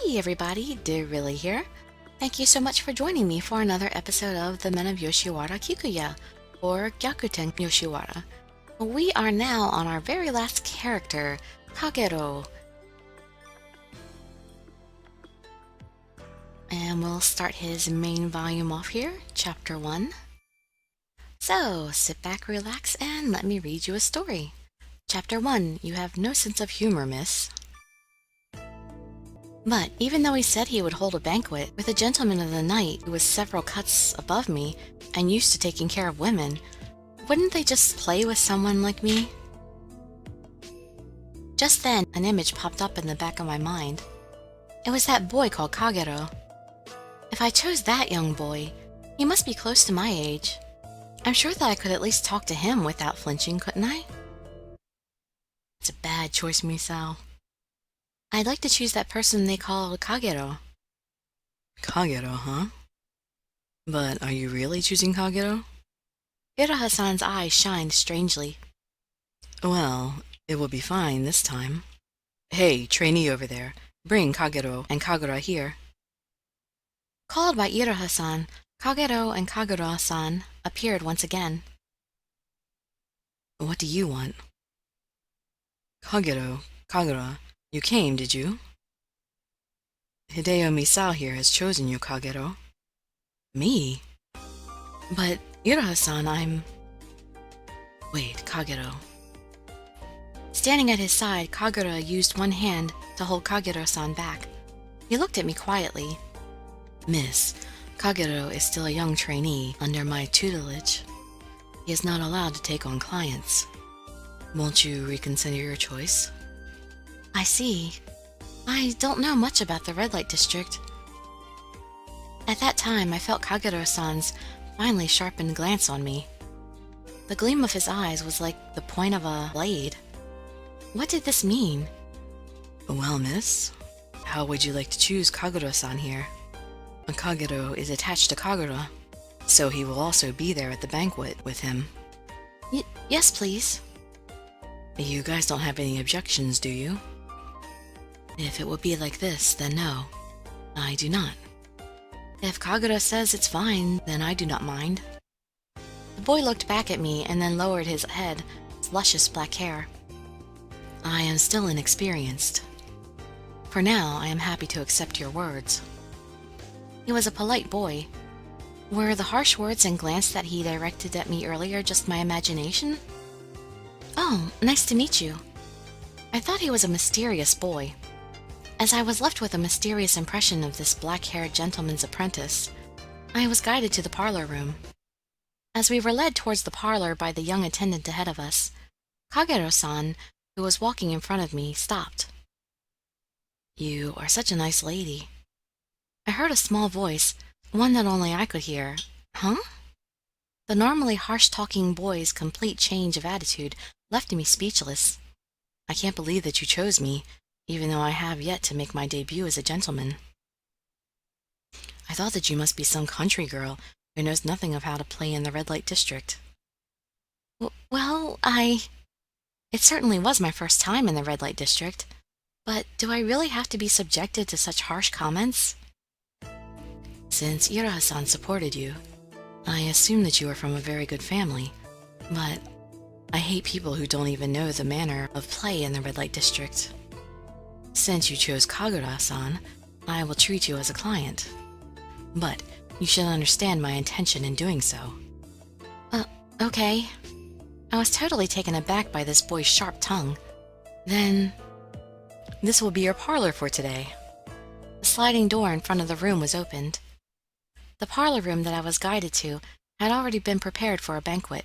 Hey everybody, Dirili here. Thank you so much for joining me for another episode of the Men of Yoshiwara Kikuya, or Gyakuten Yoshiwara. We are now on our very last character, Kagerou. And we'll start his main volume off here, Chapter 1. So, sit back, relax, and let me read you a story. Chapter 1, You have no sense of humor, miss. But even though he said he would hold a banquet with a gentleman of the night who was several cuts above me and used to taking care of women, wouldn't they just play with someone like me? Just then, an image popped up in the back of my mind. It was that boy called Kagerou. If I chose that young boy, he must be close to my age. I'm sure that I could at least talk to him without flinching, couldn't I? It's a bad choice, Misao. I'd like to choose that person they call Kagerou. Kagerou, huh? But are you really choosing Kagerou? Iroha-san's eyes shined strangely. Well, it will be fine this time. Hey, trainee over there, bring Kagerou and Kagura here. Called by Iroha-san, Kagerou and Kagura-san appeared once again. What do you want? Kagerou, Kagura, you came, did you? Hideo Misao here has chosen you, Kagerou. Me? But, Iroha-san, Wait, Kagerou. Standing at his side, Kagura used one hand to hold Kagerou-san back. He looked at me quietly. Miss, Kagerou is still a young trainee under my tutelage. He is not allowed to take on clients. Won't you reconsider your choice? I see. I don't know much about the red light district. At that time, I felt Kagerou-san's finely sharpened glance on me. The gleam of his eyes was like the point of a blade. What did this mean? Well, miss, how would you like to choose Kagura-san here? Kagerou is attached to Kagura, so he will also be there at the banquet with him. Yes, please. You guys don't have any objections, do you? If it would be like this, then no, I do not. If Kagura says it's fine, then I do not mind. The boy looked back at me and then lowered his head, his luscious black hair. I am still inexperienced. For now, I am happy to accept your words. He was a polite boy. Were the harsh words and glance that he directed at me earlier just my imagination? Oh, nice to meet you. I thought he was a mysterious boy. As I was left with a mysterious impression of this black-haired gentleman's apprentice, I was guided to the parlor room. As we were led towards the parlor by the young attendant ahead of us, Kagerou-san, who was walking in front of me, stopped. You are such a nice lady. I heard a small voice, one that only I could hear. Huh? The normally harsh-talking boy's complete change of attitude left me speechless. I can't believe that you chose me, even though I have yet to make my debut as a gentleman. I thought that you must be some country girl who knows nothing of how to play in the red light district. Well, It certainly was my first time in the red light district, but do I really have to be subjected to such harsh comments? Since Iroha-san supported you, I assume that you are from a very good family, but I hate people who don't even know the manner of play in the red light district. Since you chose Kagura-san, I will treat you as a client. But you should understand my intention in doing so. Okay. I was totally taken aback by this boy's sharp tongue. Then, this will be your parlor for today. The sliding door in front of the room was opened. The parlor room that I was guided to had already been prepared for a banquet.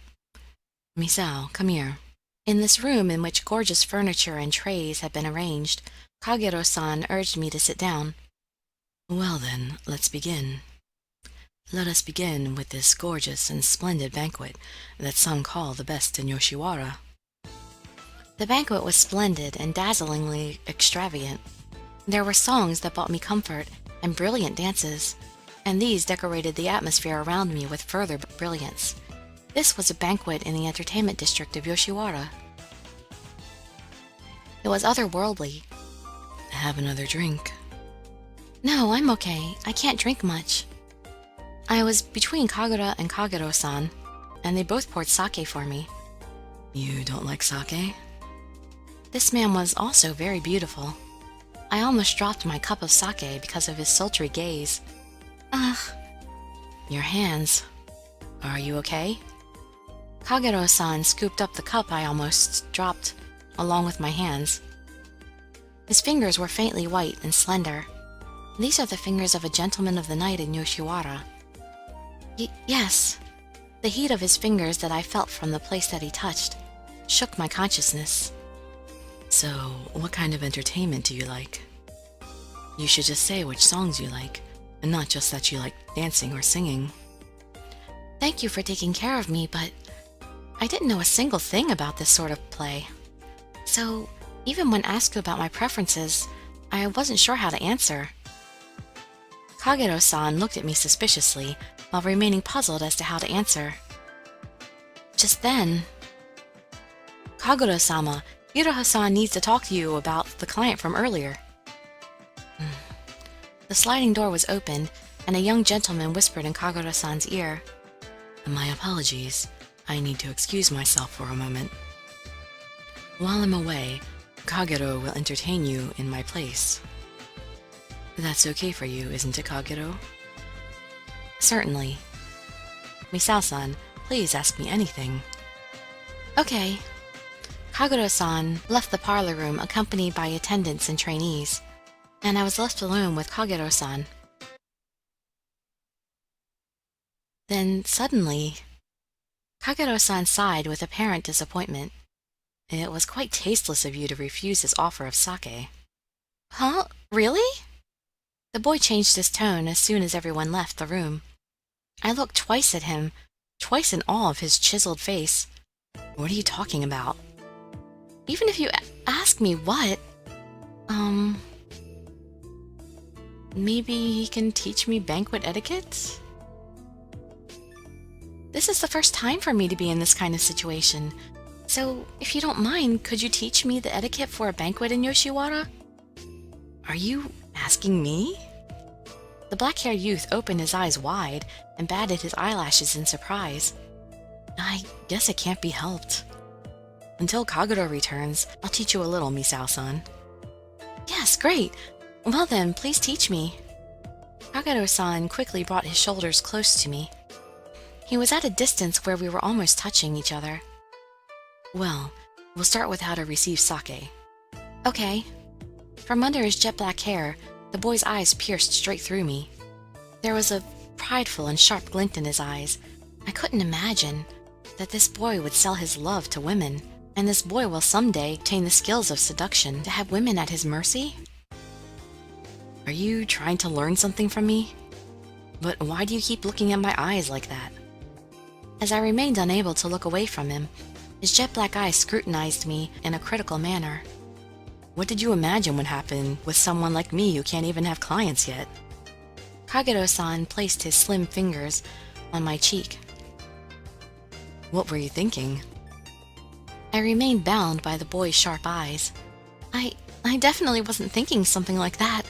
Misao, come here. In this room, in which gorgeous furniture and trays had been arranged, Kagerou-san urged me to sit down. Well then, let's begin. Let us begin with this gorgeous and splendid banquet that some call the best in Yoshiwara. The banquet was splendid and dazzlingly extravagant. There were songs that brought me comfort and brilliant dances, and these decorated the atmosphere around me with further brilliance. This was a banquet in the entertainment district of Yoshiwara. It was otherworldly. Have another drink. No, I'm okay. I can't drink much. I was between Kagura and Kagerou-san, and they both poured sake for me. You don't like sake? This man was also very beautiful. I almost dropped my cup of sake because of his sultry gaze. Ugh. Your hands. Are you okay? Kagerou-san scooped up the cup I almost dropped, along with my hands. His fingers were faintly white and slender. These are the fingers of a gentleman of the night in Yoshiwara. Yes. The heat of his fingers that I felt from the place that he touched shook my consciousness. So, what kind of entertainment do you like? You should just say which songs you like, and not just that you like dancing or singing. Thank you for taking care of me, but I didn't know a single thing about this sort of play. So, even when asked about my preferences, I wasn't sure how to answer. Kagerou-san looked at me suspiciously, while remaining puzzled as to how to answer. Just then, Kagura-sama, Iroha-san needs to talk to you about the client from earlier. The sliding door was opened, and a young gentleman whispered in Kagura-san's ear. My apologies. I need to excuse myself for a moment. While I'm away, Kagerou will entertain you in my place. That's okay for you, isn't it, Kagerou? Certainly. Misao-san, please ask me anything. Okay. Kagura-san left the parlor room accompanied by attendants and trainees, and I was left alone with Kagerou-san. Then, suddenly, Kagerou-san sighed with apparent disappointment. It was quite tasteless of you to refuse his offer of sake. Huh? Really? The boy changed his tone as soon as everyone left the room. I looked twice at him, twice in awe of his chiseled face. What are you talking about? Even if you ask me what, maybe he can teach me banquet etiquette? This is the first time for me to be in this kind of situation. So, if you don't mind, could you teach me the etiquette for a banquet in Yoshiwara? Are you asking me? The black-haired youth opened his eyes wide and batted his eyelashes in surprise. I guess it can't be helped. Until Kagerou returns, I'll teach you a little, Misao-san. Yes, great. Well then, please teach me. Kagerou-san quickly brought his shoulders close to me. He was at a distance where we were almost touching each other. Well, we'll start with how to receive sake. Okay. From under his jet-black hair, the boy's eyes pierced straight through me. There was a prideful and sharp glint in his eyes. I couldn't imagine that this boy would sell his love to women, and this boy will someday obtain the skills of seduction to have women at his mercy? Are you trying to learn something from me? But why do you keep looking at my eyes like that? As I remained unable to look away from him, his jet-black eyes scrutinized me in a critical manner. What did you imagine would happen with someone like me who can't even have clients yet? Kagerou-san placed his slim fingers on my cheek. What were you thinking? I remained bound by the boy's sharp eyes. I definitely wasn't thinking something like that.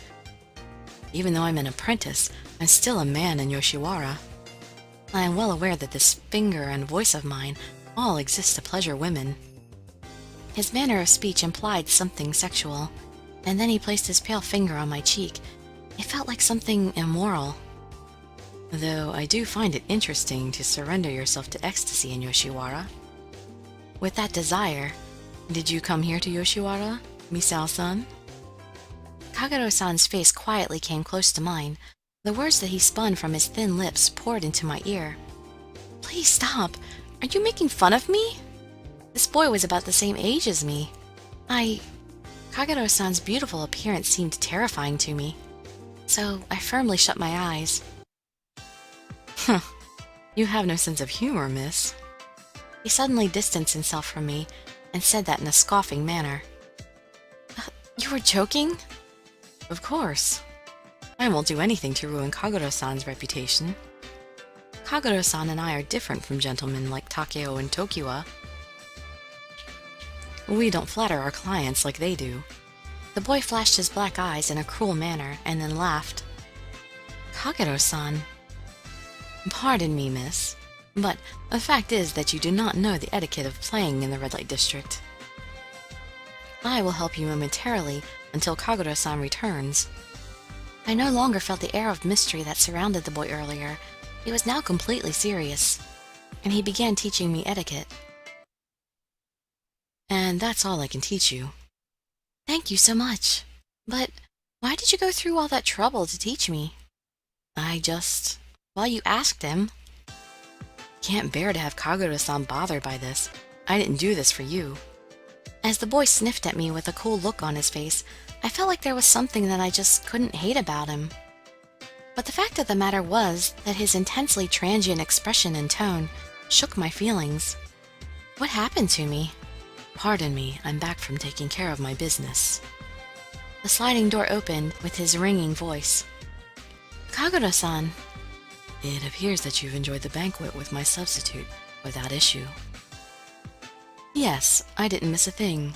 Even though I'm an apprentice, I'm still a man in Yoshiwara. I am well aware that this finger and voice of mine all exist to pleasure women. His manner of speech implied something sexual, and then he placed his pale finger on my cheek. It felt like something immoral. Though I do find it interesting to surrender yourself to ecstasy in Yoshiwara. With that desire, did you come here to Yoshiwara, Misao-san? Kagerou-san's face quietly came close to mine. The words that he spun from his thin lips poured into my ear. Please stop. Are you making fun of me? This boy was about the same age as me. Kagerou-san's beautiful appearance seemed terrifying to me. So I firmly shut my eyes. You have no sense of humor, miss. He suddenly distanced himself from me and said that in a scoffing manner. You were joking? Of course. I won't do anything to ruin Kagerou-san's reputation. Kagerou-san and I are different from gentlemen like Takeo and Tokiwa. We don't flatter our clients like they do. The boy flashed his black eyes in a cruel manner and then laughed. Kagerou-san. Pardon me, miss, but the fact is that you do not know the etiquette of playing in the red light district. I will help you momentarily until Kagerou-san returns. I no longer felt the air of mystery that surrounded the boy earlier. He was now completely serious, and he began teaching me etiquette. And that's all I can teach you. Thank you so much. But why did you go through all that trouble to teach me? Well, you asked him. Can't bear to have Kagerou-san bothered by this. I didn't do this for you. As the boy sniffed at me with a cool look on his face, I felt like there was something that I just couldn't hate about him. But the fact of the matter was that his intensely transient expression and tone shook my feelings. What happened to me? Pardon me, I'm back from taking care of my business. The sliding door opened with his ringing voice. Kagerou-san. It appears that you've enjoyed the banquet with my substitute without issue. Yes, I didn't miss a thing.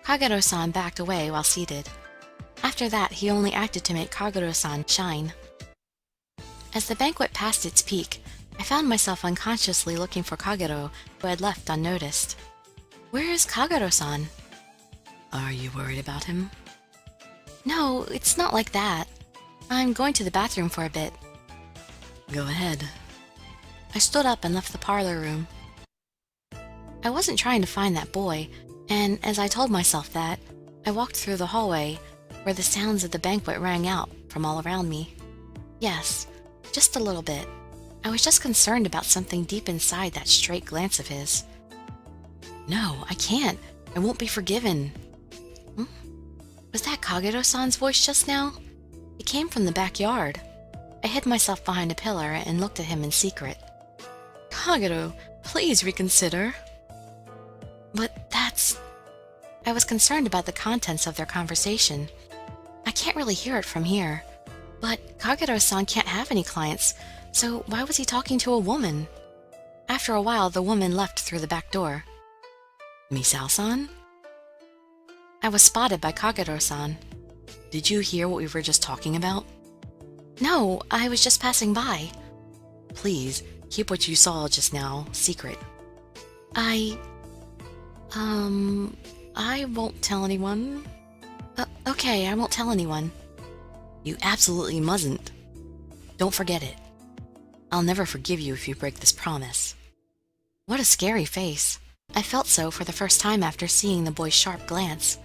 Kagerou-san backed away while seated. After that, he only acted to make Kagerou-san shine. As the banquet passed its peak, I found myself unconsciously looking for Kagerou, who had left unnoticed. Where is Kagerou-san? Are you worried about him? No, it's not like that. I'm going to the bathroom for a bit. Go ahead. I stood up and left the parlor room. I wasn't trying to find that boy, and as I told myself that, I walked through the hallway, where the sounds of the banquet rang out from all around me. Yes, just a little bit. I was just concerned about something deep inside that straight glance of his. No, I can't. I won't be forgiven. Was that Kagerou-san's voice just now? It came from the backyard. I hid myself behind a pillar and looked at him in secret. Kagerou, please reconsider. But that's... I was concerned about the contents of their conversation. I can't really hear it from here. But Kagerou-san can't have any clients, so why was he talking to a woman? After a while, the woman left through the back door. Misao-san? I was spotted by Kagerou-san. Did you hear what we were just talking about? No, I was just passing by. Please, keep what you saw just now secret. I won't tell anyone. Okay, I won't tell anyone. You absolutely mustn't. Don't forget it. I'll never forgive you if you break this promise. What a scary face. I felt so for the first time after seeing the boy's sharp glance.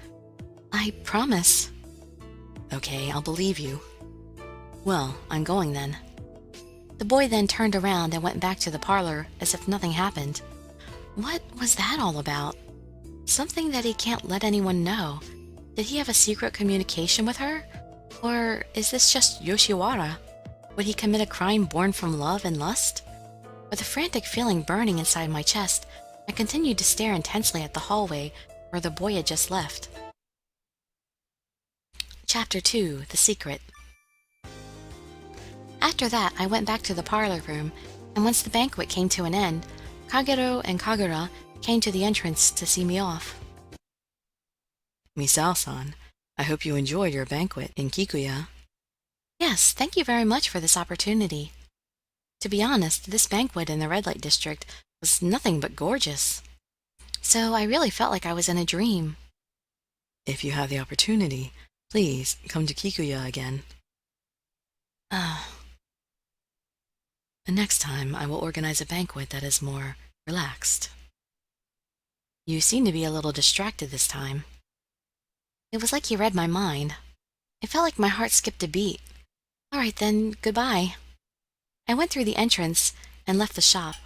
I promise. Okay, I'll believe you. Well, I'm going then. The boy then turned around and went back to the parlor as if nothing happened. What was that all about? Something that he can't let anyone know. Did he have a secret communication with her? Or is this just Yoshiwara? Would he commit a crime born from love and lust? With a frantic feeling burning inside my chest, I continued to stare intensely at the hallway where the boy had just left. Chapter 2: The Secret. After that, I went back to the parlor room, and once the banquet came to an end, Kagerou and Kagura came to the entrance to see me off. Misao-san, I hope you enjoyed your banquet in Kikuya. Yes, thank you very much for this opportunity. To be honest, this banquet in the red light district was nothing but gorgeous. So I really felt like I was in a dream. If you have the opportunity, please come to Kikuya again. Next time, I will organize a banquet that is more relaxed. You seem to be a little distracted this time. It was like he read my mind. It felt like my heart skipped a beat. All right then, goodbye. I went through the entrance and left the shop.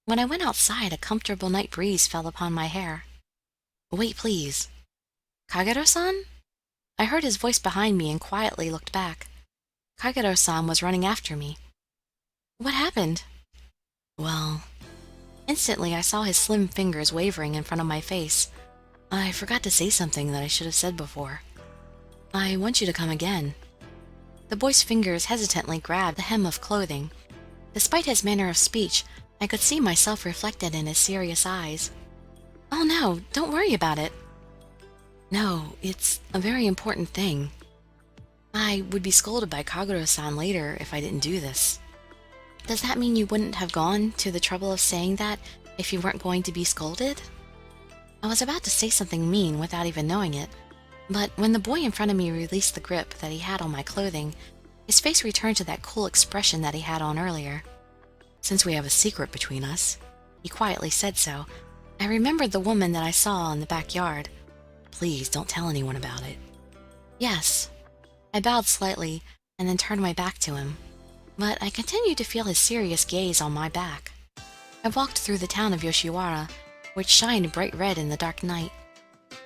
When I went outside, a comfortable night breeze fell upon my hair. Wait, please. Kagerou-san? I heard his voice behind me and quietly looked back. Kagerou-san was running after me. What happened? Well, instantly I saw his slim fingers wavering in front of my face. I forgot to say something that I should have said before. I want you to come again. The boy's fingers hesitantly grabbed the hem of clothing. Despite his manner of speech, I could see myself reflected in his serious eyes. Oh no, don't worry about it. No, it's a very important thing. I would be scolded by Kagerou-san later if I didn't do this. Does that mean you wouldn't have gone to the trouble of saying that if you weren't going to be scolded? I was about to say something mean without even knowing it, but when the boy in front of me released the grip that he had on my clothing, his face returned to that cool expression that he had on earlier. Since we have a secret between us, he quietly said so. I remembered the woman that I saw in the backyard. Please don't tell anyone about it. Yes. I bowed slightly and then turned my back to him, but I continued to feel his serious gaze on my back. I walked through the town of Yoshiwara, which shined bright red in the dark night.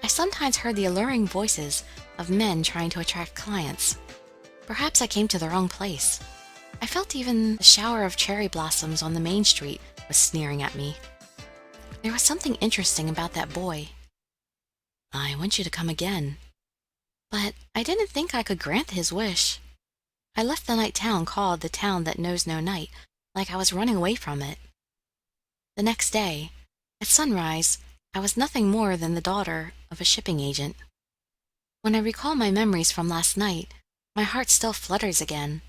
I sometimes heard the alluring voices of men trying to attract clients. Perhaps I came to the wrong place. I felt even the shower of cherry blossoms on the main street was sneering at me. There was something interesting about that boy. I want you to come again. But I didn't think I could grant his wish. I left the night town called the Town That Knows No Night, like I was running away from it. The next day, at sunrise, I was nothing more than the daughter of a shipping agent. When I recall my memories from last night, my heart still flutters again.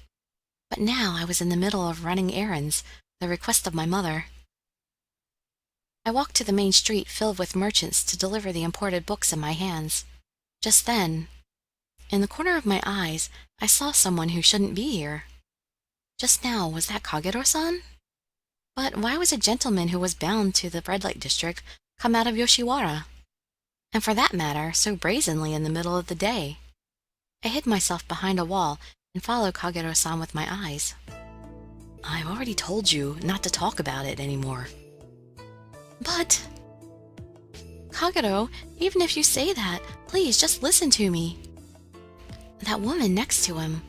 But now I was in the middle of running errands, the request of my mother. I walked to the main street filled with merchants to deliver the imported books in my hands. Just then, in the corner of my eyes, I saw someone who shouldn't be here. Just now, was that Kagerou-san? But why was a gentleman who was bound to the red light district come out of Yoshiwara? And for that matter, so brazenly in the middle of the day? I hid myself behind a wall and followed Kagerou-san with my eyes. I've already told you not to talk about it anymore. But... Kagerou, even if you say that, please just listen to me. That woman next to him,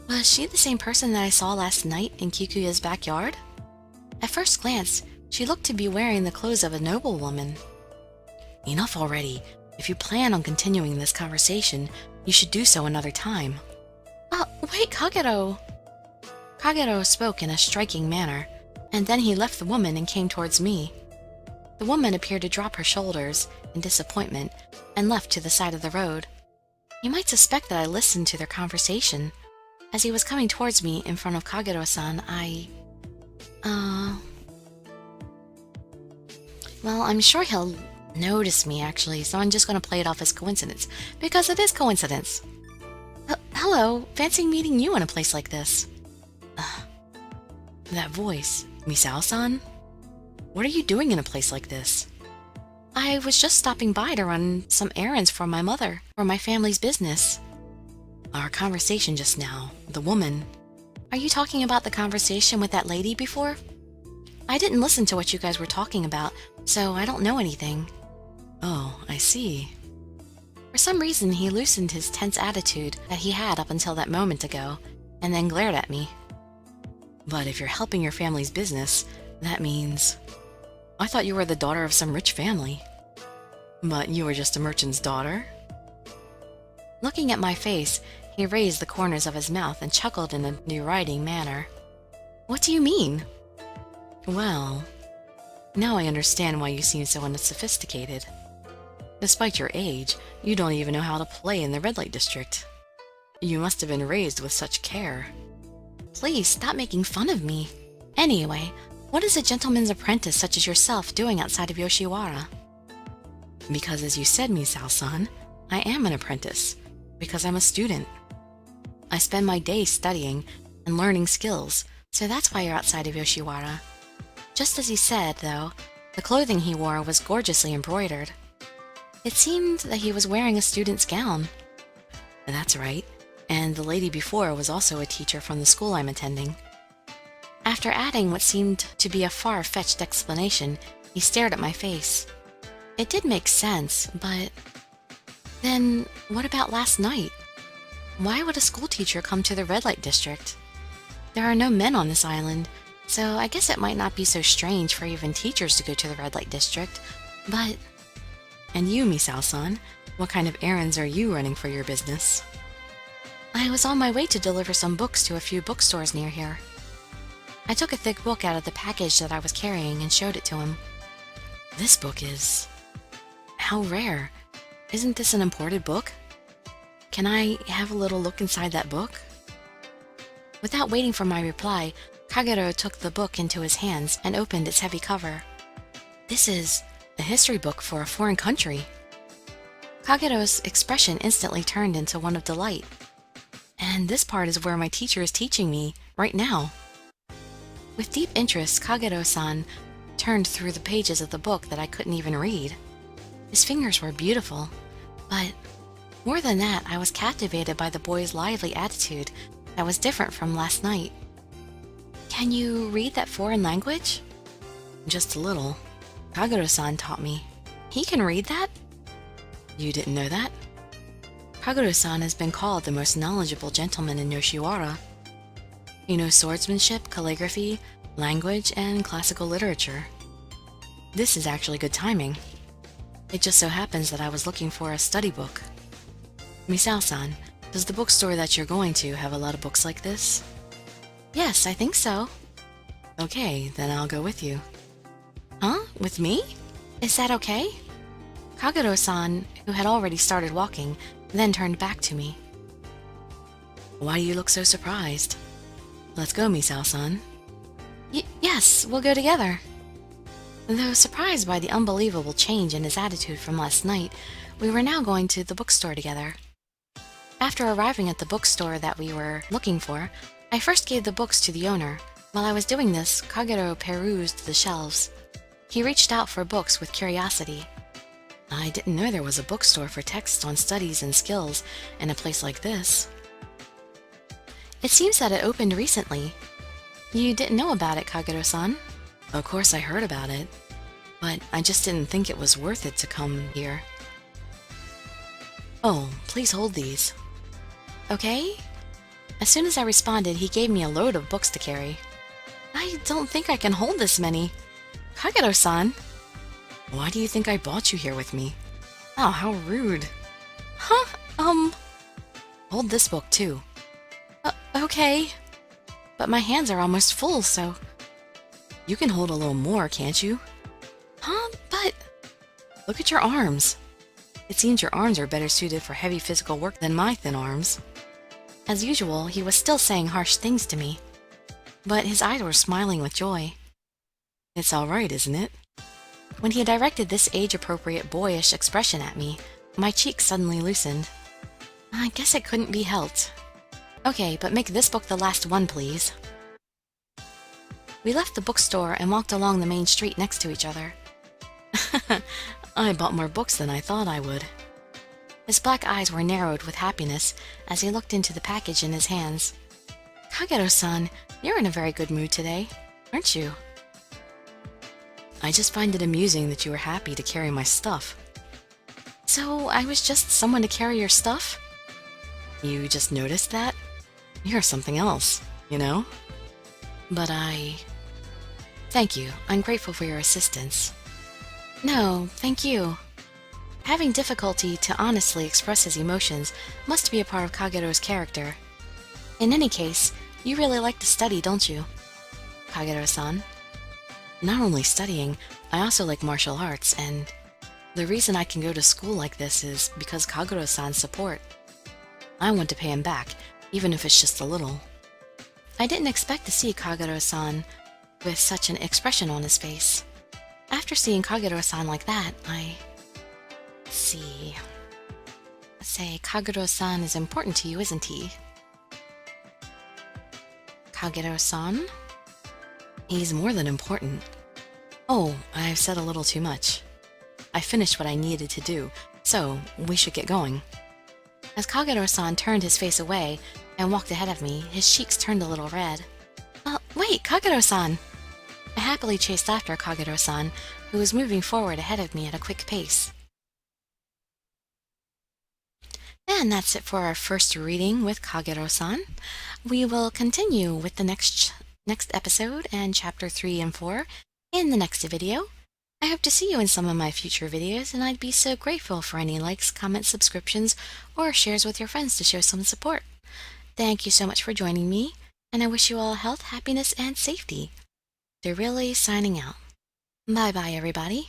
was she the same person that I saw last night in Kikuya's backyard? At first glance, she looked to be wearing the clothes of a noblewoman. Enough already. If you plan on continuing this conversation, you should do so another time. Wait, Kagerou! Kagerou spoke in a striking manner, and then he left the woman and came towards me. The woman appeared to drop her shoulders in disappointment and left to the side of the road. You might suspect that I listened to their conversation. As he was coming towards me in front of Kagerou-san, Well, I'm sure he'll notice me, actually, so I'm just going to play it off as coincidence, because it is coincidence. Hello, fancy meeting you in a place like this. That voice, Misao-san? What are you doing in a place like this? I was just stopping by to run some errands for my mother, for my family's business. Our conversation just now, the woman... Are you talking about the conversation with that lady before? I didn't listen to what you guys were talking about, so I don't know anything. Oh, I see. For some reason, he loosened his tense attitude that he had up until that moment ago, and then glared at me. But if you're helping your family's business, that means... I thought you were the daughter of some rich family. But you were just a merchant's daughter? Looking at my face, he raised the corners of his mouth and chuckled in a deriding manner. What do you mean? Well, now I understand why you seem so unsophisticated. Despite your age, you don't even know how to play in the red light district. You must have been raised with such care. Please, stop making fun of me. Anyway, what is a gentleman's apprentice such as yourself doing outside of Yoshiwara? Because as you said, Misao-san, I am an apprentice, because I'm a student. I spend my days studying and learning skills, so that's why you're outside of Yoshiwara. Just as he said, though, the clothing he wore was gorgeously embroidered. It seemed that he was wearing a student's gown. That's right, and the lady before was also a teacher from the school I'm attending. After adding what seemed to be a far-fetched explanation, he stared at my face. It did make sense, but... Then, what about last night? Why would a schoolteacher come to the red light district? There are no men on this island, so I guess it might not be so strange for even teachers to go to the red light district, but... And you, Misao-san, what kind of errands are you running for your business? I was on my way to deliver some books to a few bookstores near here. I took a thick book out of the package that I was carrying and showed it to him. This book is... How rare. Isn't this an imported book? Can I have a little look inside that book? Without waiting for my reply, Kagerou took the book into his hands and opened its heavy cover. This is a history book for a foreign country. Kagerou's expression instantly turned into one of delight. And this part is where my teacher is teaching me right now. With deep interest, Kagerou-san turned through the pages of the book that I couldn't even read. His fingers were beautiful, but more than that, I was captivated by the boy's lively attitude that was different from last night. Can you read that foreign language? Just a little. Kagerou-san taught me. He can read that? You didn't know that? Kagerou-san has been called the most knowledgeable gentleman in Yoshiwara. He knows swordsmanship, calligraphy, language, and classical literature. This is actually good timing. It just so happens that I was looking for a study book. Misao-san, does the bookstore that you're going to have a lot of books like this? Yes, I think so. Okay, then I'll go with you. Huh? With me? Is that okay? Kagerou-san, who had already started walking, then turned back to me. Why do you look so surprised? Let's go, Misao-san. Yes, we'll go together. Though surprised by the unbelievable change in his attitude from last night, we were now going to the bookstore together. After arriving at the bookstore that we were looking for, I first gave the books to the owner. While I was doing this, Kagerou perused the shelves. He reached out for books with curiosity. I didn't know there was a bookstore for texts on studies and skills in a place like this. It seems that it opened recently. You didn't know about it, Kagerou-san? Of course I heard about it, but I just didn't think it was worth it to come here. Oh, please hold these. Okay? As soon as I responded, he gave me a load of books to carry. I don't think I can hold this many. Kagerou-san! Why do you think I brought you here with me? Oh, how rude. Huh? Hold this book, too. Okay. But my hands are almost full, so... You can hold a little more, can't you? Huh? But... Look at your arms. It seems your arms are better suited for heavy physical work than my thin arms. As usual, he was still saying harsh things to me. But his eyes were smiling with joy. It's all right, isn't it? When he directed this age-appropriate boyish expression at me, my cheeks suddenly loosened. I guess it couldn't be helped. Okay, but make this book the last one, please. We left the bookstore and walked along the main street next to each other. I bought more books than I thought I would. His black eyes were narrowed with happiness as he looked into the package in his hands. Kagerou-san, you're in a very good mood today, aren't you? I just find it amusing that you were happy to carry my stuff. So I was just someone to carry your stuff? You just noticed that? You're something else, you know? But Thank you. I'm grateful for your assistance. No, thank you. Having difficulty to honestly express his emotions must be a part of Kagerou's character. In any case, you really like to study, don't you? Kagerou-san. Not only studying, I also like martial arts, and the reason I can go to school like this is because Kagerou-san's support. I want to pay him back, even if it's just a little. I didn't expect to see Kagerou-san with such an expression on his face. After seeing Kagerou-san like that, Let's say Kagerou-san is important to you, isn't he? Kagerou-san? He's more than important. Oh, I've said a little too much. I finished what I needed to do, so we should get going. As Kagerou-san turned his face away and walked ahead of me, his cheeks turned a little red. Wait, Kagerou-san! I happily chased after Kagerou-san, who was moving forward ahead of me at a quick pace. And that's it for our first reading with Kagerou-san. We will continue with the next episode and chapter 3 and 4 in the next video. I hope to see you in some of my future videos, and I'd be so grateful for any likes, comments, subscriptions, or shares with your friends to show some support. Thank you so much for joining me, and I wish you all health, happiness, and safety. Dirili signing out. Bye-bye, everybody.